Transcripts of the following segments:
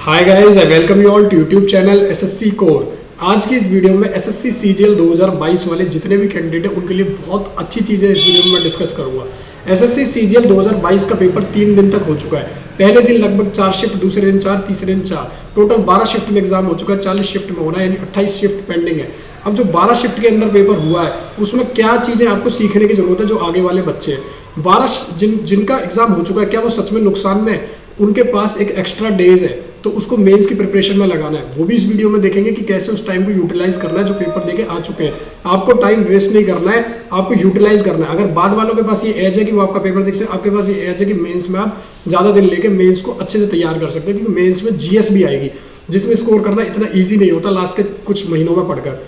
Hi guys, I welcome you all to YouTube channel SSC core. आज की इस video में एसएससी सीजीएल 2022 वाले जितने भी कैंडिडेट हैं उनके लिए बहुत अच्छी चीज़ें इस वीडियो में मैं डिस्कस करूंगा। एसएससी सीजीएल 2022 का पेपर 3 दिन तक हो चुका है। पहले दिन लगभग 4 शिफ्ट, दूसरे दिन 4, तीसरे दिन 4, टोटल 12 शिफ्ट में एग्जाम हो चुका है। 40 शिफ्ट में होना है, यानी 28 शिफ्ट पेंडिंग है। अब जो 12 शिफ्ट के अंदर पेपर हुआ है उसमें क्या चीज़ें आपको सीखने की जरूरत है जो आगे वाले बच्चे हैं। 12 जिनका एग्जाम हो चुका है, क्या वो सच में नुकसान में है? उनके पास एक एक्स्ट्रा डेज है तो उसको मेंस की प्रिपरेशन में लगाना है। वो भी इस वीडियो में देखेंगे कि कैसे उस टाइम को यूटिलाइज करना है जो पेपर देके आ चुके हैं। आपको टाइम वेस्ट नहीं करना है, आपको यूटिलाइज करना है। अगर बाद वालों के पास ये एज है कि वो आपका पेपर देख सकते, आपके पास ये एज है कि मेंस में आप ज़्यादा दिन लेके मेंस को अच्छे से तैयार कर सकते हैं, क्योंकि मेंस में जीएस भी आएगी जिसमें स्कोर करना इतना ईजी नहीं होता लास्ट के कुछ महीनों में पढ़कर।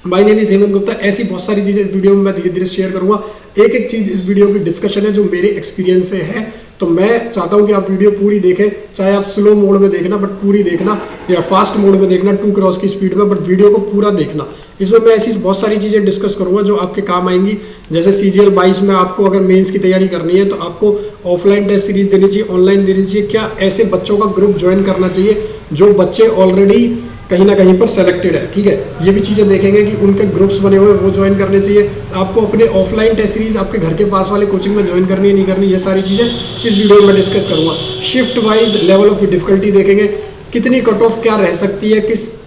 My name is Hemant Gupta. ऐसी बहुत सारी चीज़ें इस वीडियो में मैं धीरे धीरे शेयर करूंगा। एक एक चीज़ इस वीडियो की डिस्कशन है जो मेरे एक्सपीरियंस से है, तो मैं चाहता हूं कि आप वीडियो पूरी देखें, चाहे आप स्लो मोड में देखना बट पूरी देखना, या फास्ट मोड में देखना 2 क्रॉस की स्पीड में, बट वीडियो को पूरा देखना। इसमें मैं ऐसी बहुत सारी चीज़ें डिस्कस करूंगा जो आपके काम आएंगी। जैसे सीजीएल 22 में आपको अगर मेंस की तैयारी करनी है तो आपको ऑफलाइन टेस्ट सीरीज देनी चाहिए, ऑनलाइन देनी चाहिए। क्या ऐसे बच्चों का ग्रुप ज्वाइन करना चाहिए जो बच्चे ऑलरेडी कहीं ना कहीं पर सेलेक्टेड है, ठीक है। ये भी चीज़ें देखेंगे कि उनके ग्रुप्स बने हुए वो ज्वाइन करने चाहिए। आपको अपने ऑफलाइन टेस्ट सीरीज आपके घर के पास वाले कोचिंग में ज्वाइन करनी है, नहीं करनी, ये सारी चीज़ें इस वीडियो में डिस्कस करूंगा। Shift wise level of difficulty देखेंगे, कितनी कट ऑफ क्या रह सकती है,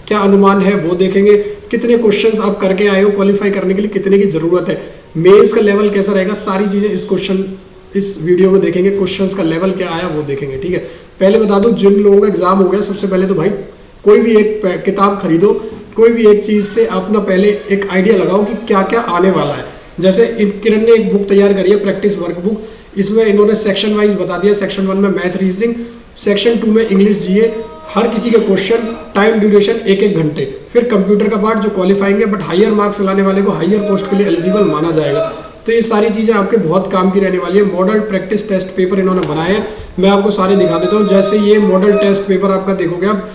क्या अनुमान है वो देखेंगे, कितने क्वेश्चंस आप करके आए हो, क्वालिफाई करने के लिए कितने की जरूरत है, मेंस का लेवल कैसा रहेगा, सारी चीज़ें इस वीडियो में देखेंगे। क्वेश्चंस का लेवल क्या आया वो देखेंगे, ठीक है। पहले बता दूं, जिन लोगों का एग्जाम हो गया, सबसे पहले तो भाई कोई भी एक किताब खरीदो, कोई भी एक चीज़ से अपना पहले एक आइडिया लगाओ कि क्या क्या आने वाला है। जैसे किरण ने एक बुक तैयार करी है, प्रैक्टिस वर्क बुक। इसमें इन्होंने सेक्शन वाइज बता दिया। सेक्शन 1 में मैथ रीजनिंग, सेक्शन 2 में इंग्लिश जीए, हर किसी के क्वेश्चन, टाइम ड्यूरेशन 1-1 घंटे, फिर कंप्यूटर का पार्ट जो क्वालिफाइंग है बट हायर मार्क्स लाने वाले को हायर पोस्ट के लिए एलिजिबल माना जाएगा। तो ये सारी चीज़ें आपके बहुत काम की रहने वाली है। मॉडल प्रैक्टिस टेस्ट पेपर इन्होंने बनाए हैं, मैं आपको सारे दिखा देता हूँ। जैसे ये मॉडल टेस्ट पेपर आपका देखोगे आप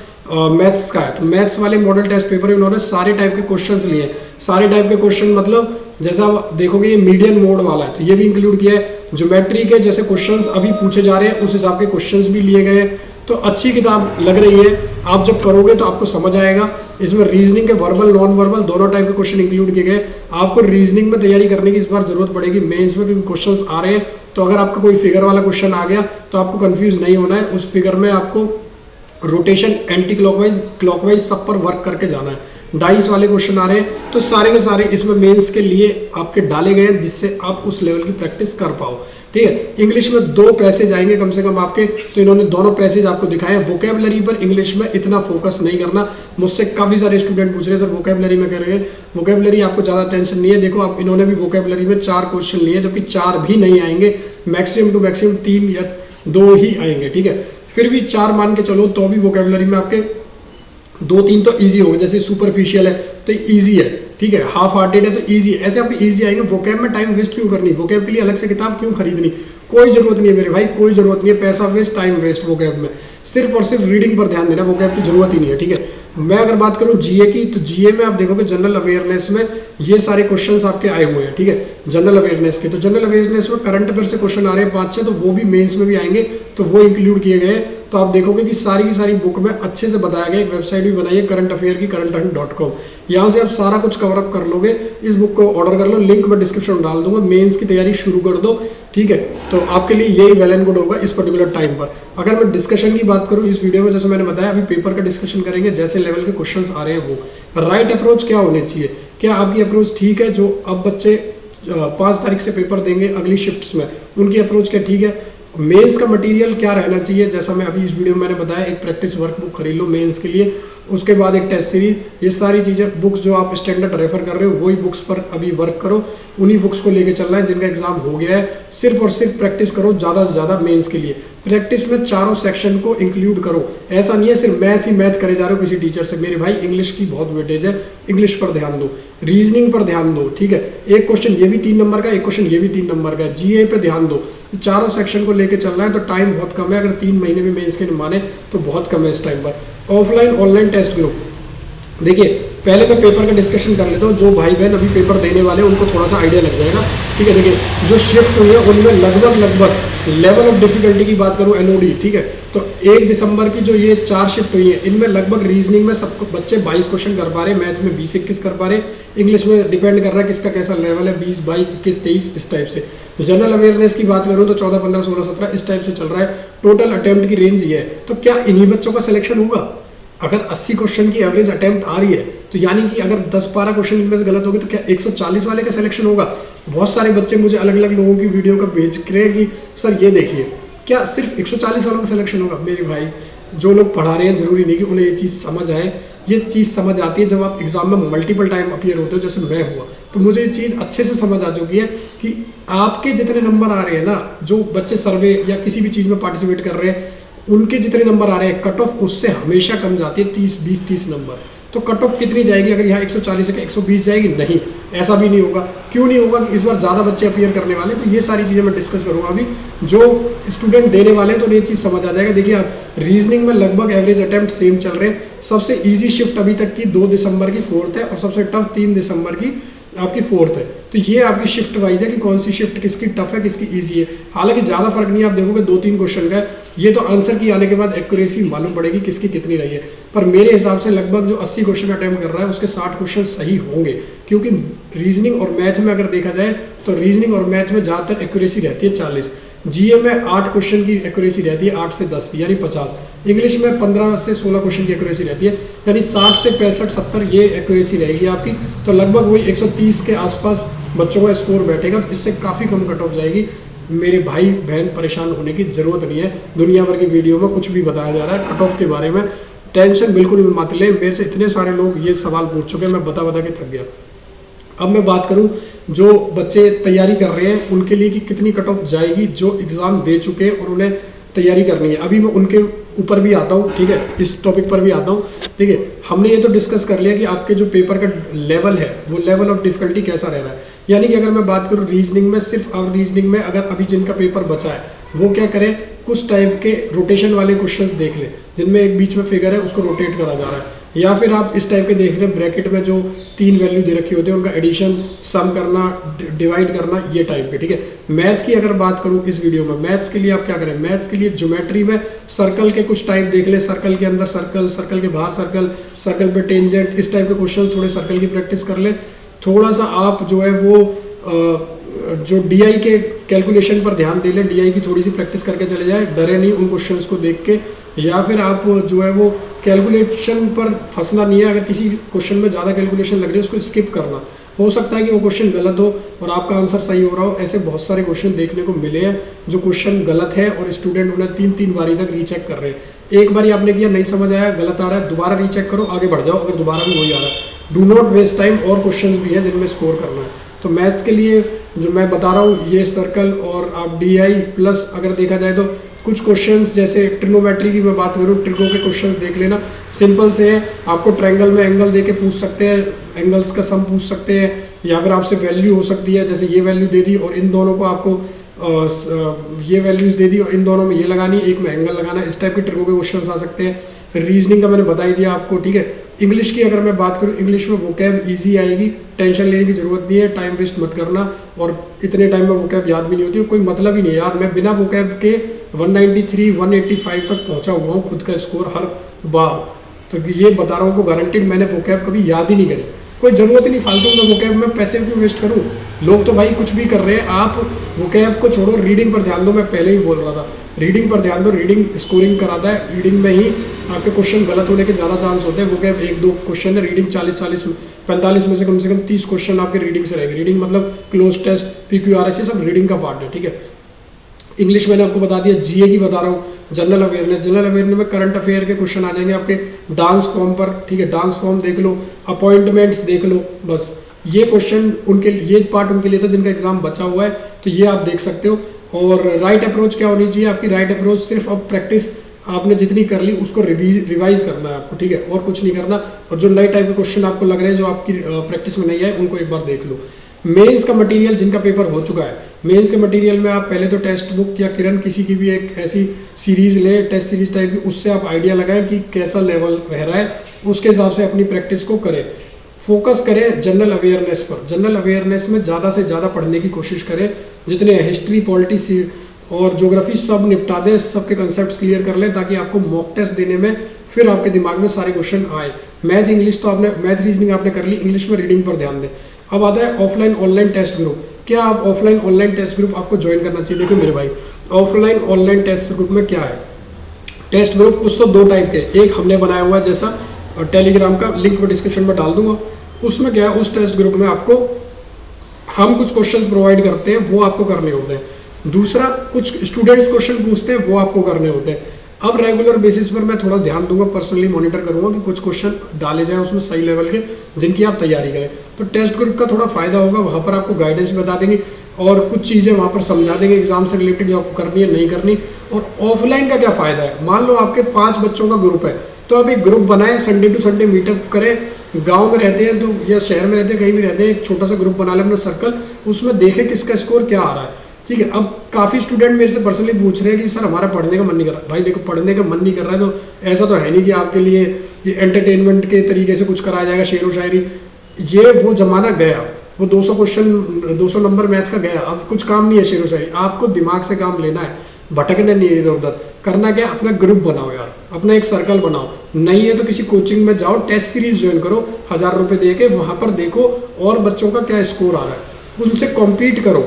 मैथ्स का है, तो मैथ्स वाले मॉडल टेस्ट पेपर इन्होंने सारे टाइप के क्वेश्चंस लिए हैं। सारे टाइप के क्वेश्चन मतलब जैसा आप देखोगे ये मीडियन मोड वाला है तो ये भी इंक्लूड किया है। ज्योमेट्री के जैसे क्वेश्चंस अभी पूछे जा रहे हैं उस हिसाब के क्वेश्चंस भी लिए गए हैं। तो अच्छी किताब लग रही है, आप जब करोगे तो आपको समझ आएगा। इसमें रीजनिंग के वर्बल नॉन वर्बल दोनों टाइप के क्वेश्चन इंक्लूड किए गए। आपको रीजनिंग में तैयारी करने की इस बार जरूरत पड़ेगी मेंस में, क्योंकि क्वेश्चंस आ रहे हैं। तो अगर आपका कोई फिगर वाला क्वेश्चन आ गया तो आपको कंफ्यूज नहीं होना है। उस फिगर में आपको रोटेशन, एंटी क्लॉकवाइज, क्लॉकवाइज सब पर वर्क करके जाना है। डाइस वाले क्वेश्चन आ रहे हैं, तो सारे के सारे इसमें मेंस के लिए आपके डाले गए हैं जिससे आप उस लेवल की प्रैक्टिस कर पाओ, ठीक है। इंग्लिश में 2 पैसेज आएंगे कम से कम आपके, तो इन्होंने दोनों पैसेज आपको दिखाए हैं। वोकेबलरी पर इंग्लिश में इतना फोकस नहीं करना। मुझसे काफ़ी सारे स्टूडेंट पूछ रहे हैं सर वोकेबलरी में कर रहे हैं। वोकेबलरी आपको ज़्यादा टेंशन नहीं है। देखो आप, इन्होंने भी वोकेबलरी में 4 क्वेश्चन लिए, जबकि 4 भी नहीं आएंगे, मैक्सिमम टू मैक्सिमम 3 या 2 ही आएंगे, ठीक है। फिर भी 4 मान के चलो तो भी वोकेबलरी में आपके 2-3 तो इजी होंगे। जैसे सुपरफिशियल है तो इजी है, ठीक है। हाफ हार्टेड है तो इजी है, ऐसे आपके इजी आएंगे। वोकैब में टाइम वेस्ट क्यों करनी, वोकैब के लिए अलग से किताब क्यों खरीदनी, कोई जरूरत नहीं है मेरे भाई, कोई जरूरत नहीं है। पैसा वेस्ट, टाइम वेस्ट वोकैब में। सिर्फ और सिर्फ रीडिंग पर ध्यान देना, वोकैब की जरूरत ही नहीं है, ठीक है। मैं अगर बात करूं जीए की, तो जीए में आप देखोगे जनरल अवेयरनेस में ये सारे क्वेश्चंस आपके आए हुए हैं, ठीक है। जनरल अवेयरनेस के, तो जनरल अवेयरनेस में करंट अफेयर से क्वेश्चन आ रहे हैं 5-6, तो वो भी मेंस में भी आएंगे, तो वो इंक्लूड किए गए। तो आप देखोगे कि सारी की सारी बुक में अच्छे से बताया गया। एक वेबसाइट भी बनाई है करंट अफेयर की, current.com। यहाँ से आप सारा कुछ कवर अप कर लोगे। इस बुक को ऑर्डर कर लो, लिंक मैं डिस्क्रिप्शन में डाल दूंगा। मेंस की तैयारी शुरू कर दो, ठीक है। तो आपके लिए यही वेल एंड गुड होगा इस पर्टिकुलर टाइम पर। अगर मैं डिस्कशन की बात करूँ इस वीडियो में, जैसे मैंने बताया अभी पेपर का डिस्कशन करेंगे, जैसे लेवल के क्वेश्चंस आ रहे हैं वो राइट अप्रोच क्या होनी चाहिए। क्या आपकी अप्रोच ठीक है? जो अब बच्चे 5 तारीख से पेपर देंगे अगली शिफ्ट्स में, उनकी अप्रोच क्या ठीक है? मेंस का मटेरियल क्या रहना चाहिए, जैसा मैं अभी इस वीडियो में मैंने बताया। एक प्रैक्टिस वर्क बुक खरीद लो मेंस के लिए, उसके बाद एक टेस्ट सीरीज, ये सारी चीज़ें बुक्स जो आप स्टैंडर्ड रेफर कर रहे हो वही बुक्स पर अभी वर्क करो। उन्हीं बुक्स को लेके चलना है जिनका एग्जाम हो गया है। सिर्फ और सिर्फ प्रैक्टिस करो ज़्यादा से ज़्यादा मेंस के लिए। प्रैक्टिस में चारों सेक्शन को इंक्लूड करो। ऐसा नहीं है सिर्फ मैथ ही मैथ करे जा रहे हो किसी टीचर से। मेरे भाई इंग्लिश की बहुत वेटेज है, इंग्लिश पर ध्यान दो, रीजनिंग पर ध्यान दो, ठीक है। एक क्वेश्चन ये भी 3 नंबर का, एक क्वेश्चन ये भी 3 नंबर का। जीए पे ध्यान दो। चारों सेक्शन को लेके चलना है, तो टाइम बहुत कम है। अगर 3 महीने में मेंस के माने तो बहुत कम है इस टाइम पर। ऑफलाइन ऑनलाइन टेस्ट ग्रुप, देखिए पहले मैं पेपर का डिस्कशन कर लेता हूँ। जो भाई बहन अभी पेपर देने वाले हैं उनको थोड़ा सा आइडिया लग जाएगा, ठीक है। देखिए जो शिफ्ट हुई है उनमें लगभग लेवल ऑफ डिफिकल्टी की बात करूँ एलओडी, ठीक है, तो 1 दिसंबर की जो ये 4 शिफ्ट हुई है, इनमें लगभग रीजनिंग में सबको बच्चे 22 क्वेश्चन कर पा रहे हैं, मैथ में 20-21 कर पा रहे हैं, इंग्लिश में डिपेंड कर रहा है किसका कैसा लेवल है, 20, 22, 21, 23 इस टाइप से। जनरल अवेयरनेस की बात करूँ तो 14, 15, 16, 17 इस टाइप से चल रहा है। टोटल अटेम्प्ट की रेंज ये है। तो क्या इन्हीं बच्चों का सिलेक्शन होगा? अगर 80 क्वेश्चन की एवरेज अटेम्प्ट आ रही है तो यानी कि अगर 10-12 क्वेश्चन इनमें से गलत होगी तो क्या 140 वाले का सिलेक्शन होगा? बहुत सारे बच्चे मुझे अलग अलग लोगों की वीडियो का भेज रहे हैं कि सर ये देखिए, क्या सिर्फ 140 वालों का सिलेक्शन होगा? मेरे भाई, जो लोग पढ़ा रहे हैं जरूरी नहीं कि उन्हें ये चीज़ समझ आए। ये चीज़ समझ आती है जब आप एग्जाम में मल्टीपल टाइम अपीयर होते हो, जैसे मैं हुआ, तो मुझे ये चीज़ अच्छे से समझ आ चुकी है कि आपके जितने नंबर आ रहे हैं ना, जो बच्चे सर्वे या किसी भी चीज़ में पार्टिसिपेट कर रहे हैं, उनके जितने नंबर आ रहे हैं, कट ऑफ उससे हमेशा कम जाती है, 20-30 नंबर। तो कट ऑफ कितनी जाएगी? अगर यहाँ 140 है कि 120 जाएगी? नहीं, ऐसा भी नहीं होगा। क्यों नहीं होगा? कि इस बार ज़्यादा बच्चे अपीयर करने वाले हैं। तो ये सारी चीज़ें मैं डिस्कस करूँगा अभी। जो स्टूडेंट देने वाले हैं तो ये चीज़ समझ आ जाएगा। देखिए आप, रीजनिंग में लगभग एवरेज अटेम्प्ट सेम चल रहे हैं। सबसे ईजी शिफ्ट अभी तक की 2 दिसंबर की 4th है, और सबसे टफ 3 दिसंबर की आपकी 4th है। तो ये आपकी शिफ्ट वाइज है कि कौन सी शिफ्ट किसकी टफ है, किसकी ईजी है। हालांकि ज़्यादा फर्क नहीं है, आप देखोगे 2-3 क्वेश्चन का है। ये तो आंसर की आने के बाद एक्यूरेसी मालूम पड़ेगी किसकी कितनी रही है। पर मेरे हिसाब से लगभग जो 80 क्वेश्चन अटेम्प्ट कर रहा है उसके 60 क्वेश्चन सही होंगे, क्योंकि रीजनिंग और मैथ में अगर देखा जाए तो रीजनिंग और मैथ में ज़्यादातर एक्यूरेसी रहती है 40। जीए में 8 क्वेश्चन की एक्यूरेसी रहती है, 8 से 10 की, यानी 50। इंग्लिश में 15 से 16 क्वेश्चन की एक्यूरेसी रहती है, यानी 60 से 65-70 ये एक्यूरेसी रहेगी आपकी। तो लगभग वही 130 के आसपास बच्चों का स्कोर बैठेगा। तो इससे काफ़ी कम कट ऑफ जाएगी। मेरे भाई बहन परेशान होने की ज़रूरत नहीं है। दुनिया भर की वीडियो में कुछ भी बताया जा रहा है कट ऑफ के बारे में, टेंशन बिल्कुल मत लें। मेरे से इतने सारे लोग ये सवाल पूछ चुके हैं, मैं बता बता के थक गया। अब मैं बात करूं जो बच्चे तैयारी कर रहे हैं उनके लिए कि कितनी कट ऑफ जाएगी, जो एग्ज़ाम दे चुके हैं और उन्हें तैयारी करनी है। अभी मैं उनके ऊपर भी आता हूँ, ठीक है, इस टॉपिक पर भी आता हूँ। ठीक है, हमने ये तो डिस्कस कर लिया कि आपके जो पेपर का लेवल है वो लेवल ऑफ डिफ़िकल्टी कैसा रह रहा है। यानी कि अगर मैं बात करूँ रीजनिंग में, सिर्फ रीजनिंग में अगर अभी जिनका पेपर बचा है वो क्या करें, कुछ टाइप के रोटेशन वाले क्वेश्चंस देख लें जिनमें एक बीच में फिगर है उसको रोटेट करा जा रहा है। या फिर आप इस टाइप के देख लें, ब्रैकेट में जो 3 वैल्यू दे रखी होती है उनका एडिशन, सम करना, डिवाइड करना, ये टाइप के। ठीक है, मैथ की अगर बात करूं इस वीडियो में, मैथ्स के लिए आप क्या करें, मैथ्स के लिए ज्योमेट्री में सर्कल के कुछ टाइप देख लें, सर्कल के अंदर सर्कल, सर्कल के बाहर सर्कल, सर्कल पे टेंजेंट, इस टाइप के क्वेश्चन थोड़े सर्कल की प्रैक्टिस कर लें। थोड़ा सा आप जो है वो जो डीआई के कैलकुलेशन पर ध्यान दे लें, डीआई की थोड़ी सी प्रैक्टिस करके चले जाए, डरे नहीं उन क्वेश्चंस को देख के। या फिर आप जो है वो कैलकुलेशन पर फंसना नहीं है, अगर किसी क्वेश्चन में ज़्यादा कैलकुलेशन लग रही है उसको स्किप करना। हो सकता है कि वो क्वेश्चन गलत हो और आपका आंसर सही हो रहा हो। ऐसे बहुत सारे क्वेश्चन देखने को मिले हैं जो क्वेश्चन गलत है और स्टूडेंट उन्हें 3-3 बारी तक रीचेक कर रहे हैं। एक बारी आपने किया, नहीं समझ आया, गलत आ रहा है, दोबारा रीचेक करो, आगे बढ़ जाओ, अगर दोबारा भी वही आ रहा है। डू नॉट वेस्ट टाइम, और क्वेश्चन भी हैं जिनमें स्कोर करना है। तो मैथ्स के लिए जो मैं बता रहा हूँ ये सर्कल और आप डीआई प्लस अगर देखा जाए तो कुछ क्वेश्चंस जैसे ट्रिग्नोमेट्री की मैं बात करूँ, ट्रिगो के क्वेश्चंस देख लेना, सिंपल से है। आपको ट्रायंगल में एंगल दे के पूछ सकते हैं, एंगल्स का सम पूछ सकते हैं, या फिर आपसे वैल्यू हो सकती है, जैसे ये वैल्यू दे दी और इन दोनों को आपको ये वैल्यूज दे दी और इन दोनों में ये लगानी, एक में एंगल लगाना, इस टाइप के ट्रिगो के क्वेश्चंस आ सकते हैं। रीजनिंग का मैंने बता ही दिया आपको। ठीक है, इंग्लिश की अगर मैं बात करूँ, इंग्लिश में वोकैब इजी आएगी, टेंशन लेने की जरूरत नहीं है, टाइम वेस्ट मत करना। और इतने टाइम में वोकैब याद भी नहीं होती, कोई मतलब ही नहीं है यार। मैं बिना वोकैब के 193, 185 तक पहुंचा हुआ हूँ खुद का स्कोर हर बार। तो ये बता रहा हूँ को गारंटेड, मैंने वोकैब कभी याद ही नहीं करी, कोई ज़रूरत ही नहीं फालतू में वोकैब में पैसे क्यों वेस्ट करूँ। लोग तो भाई कुछ भी कर रहे हैं, आप वोकैब को छोड़ो, रीडिंग पर ध्यान दो। मैं पहले ही बोल रहा था, रीडिंग पर ध्यान दो, रीडिंग स्कोरिंग कराता है। रीडिंग में ही आपके क्वेश्चन गलत होने के ज़्यादा चांस होते हैं। वोकैब 1-2 क्वेश्चन है, रीडिंग 40-40 45 में से कम 30 क्वेश्चन आपके रीडिंग से रहेंगे। रीडिंग मतलब क्लोज टेस्ट, PQRS, ये सब रीडिंग का पार्ट है। ठीक है, इंग्लिश मैंने आपको बता दिया, जीए की बता रहा हूँ, जनरल अवेयरनेस, जनरल अवेयरनेस में करंट अफेयर के क्वेश्चन आ जाएंगे आपके डांस फॉर्म पर। ठीक है, डांस फॉर्म देख लो, अपॉइंटमेंट्स देख लो, बस ये क्वेश्चन उनके, ये पार्ट उनके लिए था जिनका एग्जाम बचा हुआ है, तो ये आप देख सकते हो। और राइट अप्रोच क्या होनी चाहिए आपकी, राइट अप्रोच सिर्फ अब प्रैक्टिस आपने जितनी कर ली उसको रिवाइज करना है आपको। ठीक है, और कुछ नहीं करना। और जो नए टाइप के क्वेश्चन आपको लग रहे हैं जो आपकी प्रैक्टिस में नहीं आए उनको एक बार देख लो। मेंस का मटेरियल जिनका पेपर हो चुका है, मेंस के मटेरियल में आप पहले तो टेक्स्ट बुक या किरण किसी की भी एक ऐसी सीरीज़ लें, टेस्ट सीरीज टाइप की, उससे आप आइडिया लगाएं कि कैसा लेवल रह रहा है, उसके हिसाब से अपनी प्रैक्टिस को करें। फोकस करें जनरल अवेयरनेस पर, जनरल अवेयरनेस में ज़्यादा से ज़्यादा पढ़ने की कोशिश करें। जितने हिस्ट्री, और ज्योग्राफी सब निपटा दें, सबके कंसेप्ट क्लियर कर लें ताकि आपको मॉक टेस्ट देने में फिर आपके दिमाग में सारे क्वेश्चन आए। मैथ इंग्लिश तो आपने, मैथ रीजनिंग आपने कर ली, इंग्लिश में रीडिंग पर ध्यान दें। अब आता है ऑफलाइन ऑनलाइन टेस्ट ग्रुप। क्या आप ऑफलाइन ऑनलाइन टेस्ट ग्रुप आपको ज्वाइन करना चाहिए? देखो मेरे भाई, ऑफलाइन ऑनलाइन टेस्ट ग्रुप में क्या है, टेस्ट ग्रुप कुछ तो दो टाइप के, एक हमने बनाया हुआ है जैसा टेलीग्राम का लिंक मैं डिस्क्रिप्शन में डाल दूंगा। उसमें क्या है, उस टेस्ट ग्रुप में आपको हम कुछ क्वेश्चंस प्रोवाइड करते हैं, वो आपको करने होते हैं। दूसरा, कुछ स्टूडेंट्स क्वेश्चन पूछते हैं, वो आपको करने होते हैं। अब रेगुलर बेसिस पर मैं थोड़ा ध्यान दूंगा, पर्सनली मॉनिटर करूंगा कि कुछ क्वेश्चन डाले जाएं उसमें सही लेवल के, जिनकी आप तैयारी करें। तो टेस्ट ग्रुप का थोड़ा फायदा होगा, वहाँ पर आपको गाइडेंस बता देंगे और कुछ चीज़ें वहाँ पर समझा देंगे एग्जाम से रिलेटेड जो आपको करनी है नहीं करनी। और ऑफलाइन का क्या फ़ायदा है, मान लो आपके 5 बच्चों का ग्रुप है, तो आप एक ग्रुप बनाएं, संडे टू संडे मीटअप करें। गांव में रहते हैं तो या शहर में रहते हैं, कहीं भी रहते हैं, एक छोटा सा ग्रुप बना लें अपना सर्कल, उसमें देखें किसका स्कोर क्या आ रहा है। ठीक है। अब काफ़ी स्टूडेंट मेरे से पर्सनली पूछ रहे हैं कि सर हमारा पढ़ने का मन नहीं कर रहा। भाई देखो, पढ़ने का मन नहीं कर रहा है तो ऐसा तो है नहीं कि आपके लिए ये एंटरटेनमेंट के तरीके से कुछ कराया जाएगा, शेर व शायरी। ये वो जमाना गया, वो 200 क्वेश्चन 200 नंबर मैथ का गया। अब कुछ काम नहीं है शेर व शायरी, आपको दिमाग से काम लेना है, भटकना नहीं है इधर उधर। करना क्या, अपना ग्रुप बनाओ यार, अपना एक सर्कल बनाओ। नहीं है तो किसी कोचिंग में जाओ, टेस्ट सीरीज ज्वाइन करो, 1000 रुपये दे के, वहाँ पर देखो और बच्चों का क्या स्कोर आ रहा है, उनसे कॉम्पीट करो।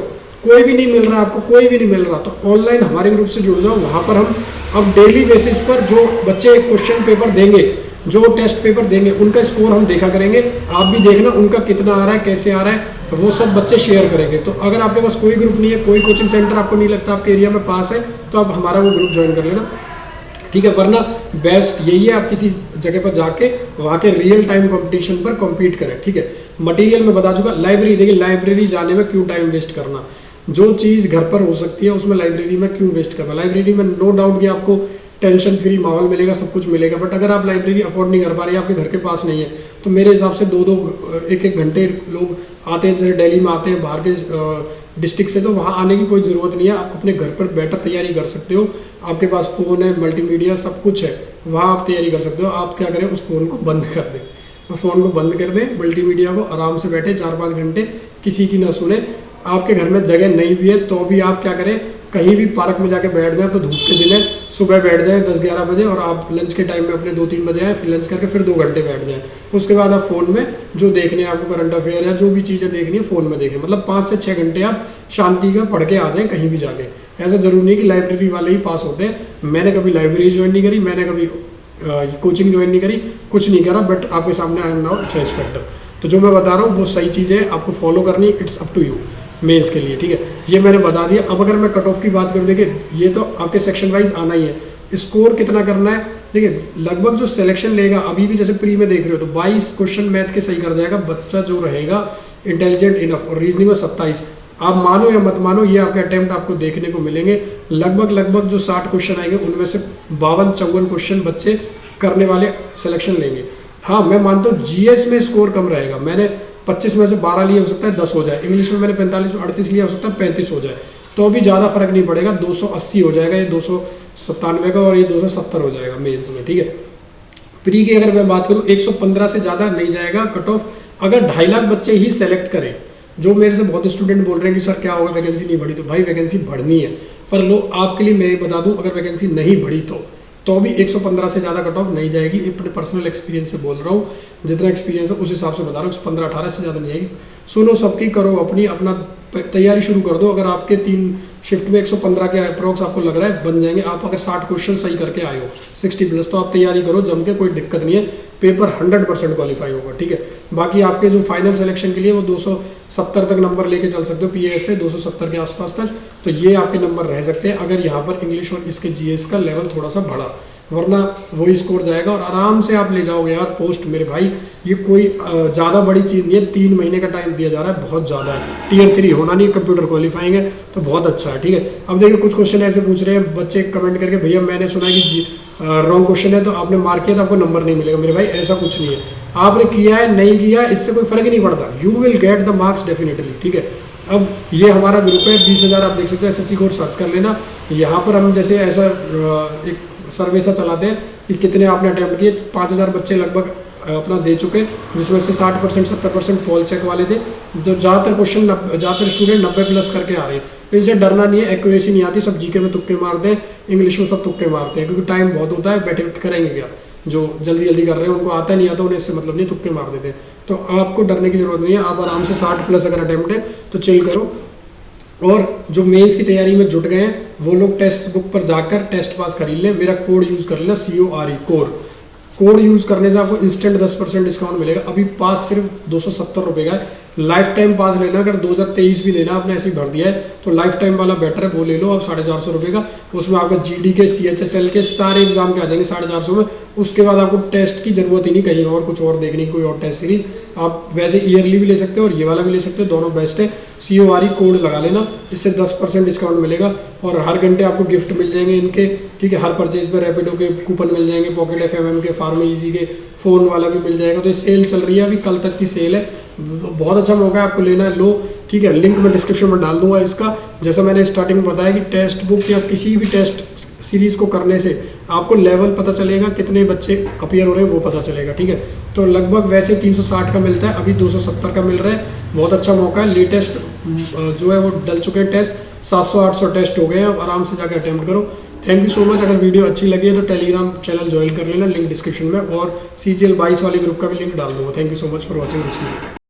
कोई भी नहीं मिल रहा आपको, कोई भी नहीं मिल रहा तो ऑनलाइन हमारे ग्रुप से जुड़ जाओ। वहाँ पर हम अब डेली बेसिस पर जो बच्चे क्वेश्चन पेपर देंगे, जो टेस्ट पेपर देंगे, उनका स्कोर हम देखा करेंगे। आप भी देखना उनका कितना आ रहा है, कैसे आ रहा है, वो सब बच्चे शेयर करेंगे। तो अगर आपके पास कोई ग्रुप नहीं है, कोई कोचिंग सेंटर आपको नहीं लगता आपके एरिया में पास है, तो आप हमारा वो ग्रुप ज्वाइन कर लेना। ठीक है। वरना बेस्ट यही है, आप किसी जगह पर जाके वहाँ के रियल टाइम कंपटीशन पर कम्पीट करें। ठीक है। मटेरियल में बता चुका। लाइब्रेरी, देखिए लाइब्रेरी जाने में क्यों टाइम वेस्ट करना, जो चीज़ घर पर हो सकती है उसमें लाइब्रेरी में क्यों वेस्ट करना। लाइब्रेरी में नो डाउट कि आपको टेंशन फ्री माहौल मिलेगा, सब कुछ मिलेगा, बट अगर आप लाइब्रेरी अफोर्ड नहीं कर पा रहे, आपके घर के पास नहीं है, तो मेरे हिसाब से 2-2 1-1 घंटे लोग आते हैं, जैसे दिल्ली में आते हैं बाहर के डिस्ट्रिक्ट से, तो वहाँ आने की कोई ज़रूरत नहीं है। आप अपने घर पर बेटर तैयारी कर सकते हो, आपके पास फ़ोन है, मल्टीमीडिया सब कुछ है, वहाँ आप तैयारी कर सकते हो। आप क्या करें, उस फ़ोन को बंद कर दें, फ़ोन को बंद कर दें, मल्टीमीडिया को, आराम से बैठे 4-5 घंटे, किसी की ना सुने। आपके घर में जगह नहीं भी है तो भी आप क्या करें, कहीं भी पार्क में जाके बैठ जाएं, तो धूप के दिन है, सुबह बैठ जाएं 10-11 बजे, और आप लंच के टाइम में अपने 2-3 बजे आएँ, फिर लंच करके फिर 2 घंटे बैठ जाएं। उसके बाद आप फ़ोन में जो देखने हैं आपको, करंट अफेयर या जो भी चीज़ें देखनी है फ़ोन में देखें। मतलब 5 से 6 घंटे आप शांति का पढ़ के आ जाएँ कहीं भी जाके। ऐसा ज़रूरी नहीं कि लाइब्रेरी वाले ही पास होते हैं। मैंने कभी लाइब्रेरी ज्वाइन नहीं करी, मैंने कभी कोचिंग ज्वाइन नहीं करी, कुछ नहीं करा, बट आपके सामने आई एम नाउ अच्छा इंस्पेक्टर। तो जो मैं बता रहा हूँ वो सही चीज़ें आपको फॉलो करनी, it's up to you mains के लिए। ठीक है। ये मैंने बता दिया। अब अगर मैं कट ऑफ की बात करूँ, देखिए ये तो आपके सेक्शन वाइज आना ही है। स्कोर कितना करना है, देखिए लगभग जो सिलेक्शन लेगा, अभी भी जैसे प्री में देख रहे हो तो 22 क्वेश्चन मैथ के सही कर जाएगा बच्चा जो रहेगा इंटेलिजेंट इनफ, और रीजनिंग में 27। आप मानो या मत मानो, ये आपके अटेम्प्ट आपको देखने को मिलेंगे। लगभग जो 60 क्वेश्चन आएंगे, उनमें से 52-54 क्वेश्चन बच्चे करने वाले सिलेक्शन लेंगे। हाँ, मैं मानता हूँ जीएस में स्कोर कम रहेगा। मैंने 25 में से 12 लिए, हो सकता है 10 हो जाए। इंग्लिश में मैंने 45 में 38 लिया, हो सकता है 35 हो जाए। तो अभी ज़्यादा फर्क नहीं पड़ेगा, 280 हो जाएगा, ये 297 का, और ये 270 हो जाएगा मेंस में। ठीक है। प्री की अगर मैं बात करूँ, 115 से ज़्यादा नहीं जाएगा कट ऑफ। अगर 2.5 लाख बच्चे ही सेलेक्ट करें, जो मेरे से बहुत स्टूडेंट बोल रहे हैं कि सर क्या होगा वैकेंसी नहीं बढ़ी, तो भाई वैकेंसी बढ़नी है। पर लो, आपके लिए मैं ये बता दूँ, अगर वैकेंसी नहीं बढ़ी तो भी 115 से ज़्यादा कट ऑफ नहीं जाएगी। अपने पर्सनल एक्सपीरियंस से बोल रहा हूँ, जितना एक्सपीरियंस है उस हिसाब से बता रहा हूँ। 115-18 से ज़्यादा नहीं आएगी। सुनो सबकी, करो अपनी, अपना तैयारी शुरू कर दो। अगर आपके 3 शिफ्ट में 115 के अप्रोक्स आपको लग रहा है बन जाएंगे, आप अगर 60 क्वेश्चन सही करके आए हो 60+, तो आप तैयारी करो जम के, कोई दिक्कत नहीं है, पेपर 100% क्वालिफाई होगा। ठीक है। बाकी आपके जो फाइनल सिलेक्शन के लिए वो 270 तक नंबर लेके चल सकते हो, पीएएस से 270 के आसपास तक, तो ये आपके नंबर रह सकते हैं अगर यहाँ पर इंग्लिश और इसके जीएस का लेवल थोड़ा सा बढ़ा, वरना वही स्कोर जाएगा और आराम से आप ले जाओगे यार पोस्ट। मेरे भाई ये कोई ज़्यादा बड़ी चीज़ नहीं है, 3 महीने का टाइम दिया जा रहा है, बहुत ज़्यादा है। Tier 3 होना नहीं, कंप्यूटर क्वालिफाइंग है तो बहुत अच्छा है। ठीक है। अब देखिए कुछ क्वेश्चन ऐसे पूछ रहे हैं बच्चे कमेंट करके, भैया मैंने सुना है कि रॉन्ग क्वेश्चन है तो आपने मार्क किया तो आपको नंबर नहीं मिलेगा। मेरे भाई ऐसा कुछ नहीं है, आपने किया है नहीं किया इससे कोई फ़र्क ही नहीं पड़ता, you will get the marks definitely. ठीक है। अब ये हमारा ग्रुप है, 20,000 आप देख सकते हो, SSC कोर्स सर्च कर लेना। यहाँ पर हम जैसे ऐसा एक सर्वे सा चलाते हैं कि कितने आपने अटैम्प्ट किए, 5,000 बच्चे लगभग अपना दे चुके, जिसमें से 60% 70% पॉल चेक वाले थे। जो ज़्यादातर क्वेश्चन ज़्यादातर स्टूडेंट 90+ करके आ रहे हैं, तो इनसे डरना नहीं है, एक्यूरेसी नहीं आती, सब जीके में तुक्के मारते हैं, इंग्लिश में सब तुक्के मारते हैं, क्योंकि टाइम बहुत होता है, बैठे करेंगे क्या, जो जल्दी जल्दी कर रहे हैं उनको आता नहीं आता, उन्हें इससे मतलब नहीं, तुक्के मार देते हैं। तो आपको डरने की जरूरत नहीं है, आप आराम से 60 प्लस अगर अटेम्प्ट है तो चिल करो। और जो मेंस की तैयारी में जुट गए हैं वो लोग टेक्स्ट बुक पर जाकर टेस्ट पास खरीद लें, मेरा कोड यूज़ कर लेना CORE कोर, कोड यूज़ करने से आपको इंस्टेंट 10% डिस्काउंट मिलेगा। अभी पास सिर्फ 270 रुपये का है, लाइफ टाइम पास लेना, अगर 2023 भी लेना आपने ऐसे ही भर दिया है तो लाइफ टाइम वाला बेटर है, वो ले लो आप 450 रुपये का। उसमें आपको GD के CHSL के सारे एग्जाम के आ जाएंगे 450 में। उसके बाद आपको टेस्ट की जरूरत ही नहीं कहीं और कुछ और देखने की, कोई और टेस्ट सीरीज। आप वैसे ईयरली भी ले सकते हो और ये वाला भी ले सकते हो, दोनों बेस्ट है। CORE कोड लगा लेना, इससे 10% डिस्काउंट मिलेगा और हर घंटे आपको गिफ्ट मिल जाएंगे इनके, ठीक है। हर परचेज पर रैपिडो के कूपन मिल जाएंगे, पॉकेट FM के, फार्मा इजी के, फ़ोन वाला भी मिल जाएगा। तो ये सेल चल रही है, अभी कल तक की सेल है, बहुत अच्छा मौका है, आपको लेना है लो, ठीक है। लिंक मैं डिस्क्रिप्शन में डाल दूंगा इसका। जैसा मैंने स्टार्टिंग में बताया कि टेक्स्ट बुक या किसी भी टेस्ट सीरीज़ को करने से आपको लेवल पता चलेगा, कितने बच्चे अपीयर हो रहे हैं वो पता चलेगा, ठीक है। तो लगभग वैसे 360 का मिलता है, अभी 270 का मिल रहा है, बहुत अच्छा मौका है। लेटेस्ट जो है वो डल चुके हैं टेस्ट, 700-800 टेस्ट हो गए हैं, आराम से जाकर अटेम्प्ट करो। Thank you so much. अगर वीडियो अच्छी लगी है तो टेलीग्राम चैनल ज्वाइन कर लेना, लिंक डिस्क्रिप्शन में, और CGL 22 वाले ग्रुप का भी लिंक डाल दूंगा। Thank you so much for watching this video.